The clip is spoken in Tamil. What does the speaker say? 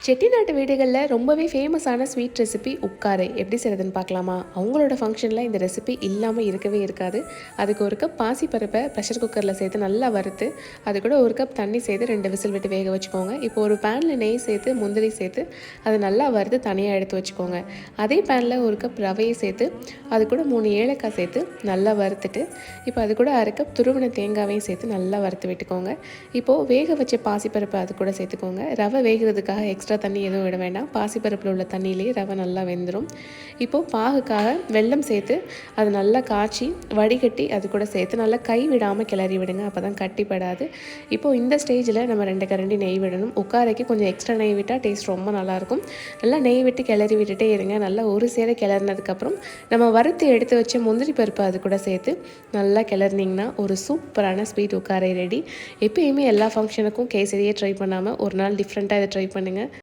செட்டிநாட்டு வீடுகளில் ரொம்பவே ஃபேமஸான ஸ்வீட் ரெசிபி உட்காரை எப்படி செய்கிறதுன்னு பார்க்கலாமா? அவங்களோட ஃபங்க்ஷனில் இந்த ரெசிபி இல்லாமல் இருக்கவே இருக்காது. அதுக்கு ஒரு கப் பாசிப்பருப்பை ப்ரெஷர் குக்கரில் சேர்த்து நல்லா வறுத்து, அது கூட ஒரு கப் தண்ணி சேர்த்து 2 விசில் விட்டு வேக வச்சுக்கோங்க. இப்போ ஒரு பேனில் நெய் சேர்த்து முந்திரி சேர்த்து அதை நல்லா வறுத்து தனியாக எடுத்து வச்சுக்கோங்க. அதே பேனில் ஒரு கப் ரவையை சேர்த்து அது கூட 3 ஏலக்காய் சேர்த்து நல்லா வறுத்துட்டு, இப்போ அது கூட அரை கப் துருவின தேங்காவையும் சேர்த்து நல்லா வறுத்து விட்டுக்கோங்க. இப்போது வேக வச்ச பாசிப்பருப்பை அது கூட சேர்த்துக்கோங்க. ரவை வேகிறதுக்காக எக்ஸ்ட்ரா தண்ணி எதுவும் விட வேண்டாம். பாசிப்பருப்பில் உள்ள தண்ணியிலேயே ரவை நல்லா வெந்துடும். இப்போது பாகுக்காக வெல்லம் சேர்த்து அது நல்லா காய்ச்சி வடிகட்டி அது கூட சேர்த்து நல்லா கை விடாமல் கிளறி விடுங்க. அப்போ தான் கட்டிப்படாது. இப்போது இந்த ஸ்டேஜில் நம்ம 2 கரண்டி நெய் விடணும். உட்காரைக்கு கொஞ்சம் எக்ஸ்ட்ரா நெய் விட்டால் டேஸ்ட் ரொம்ப நல்லாயிருக்கும். நல்லா நெய் விட்டு கிளறி விட்டுட்டே இருங்க. நல்லா ஒரு சேர கிளறினதுக்கப்புறம் நம்ம வறுத்து எடுத்து வச்ச முந்திரி பருப்பு அது கூட சேர்த்து நல்லா கிளறினீங்கன்னா ஒரு சூப்பரான ஸ்வீட் உட்காரை ரெடி. எப்பயுமே எல்லா ஃபங்க்ஷனுக்கும் கேசரியே ட்ரை பண்ணாமல் ஒரு நாள் டிஃப்ரெண்ட்டாக இதை ட்ரை பண்ணுங்கள்.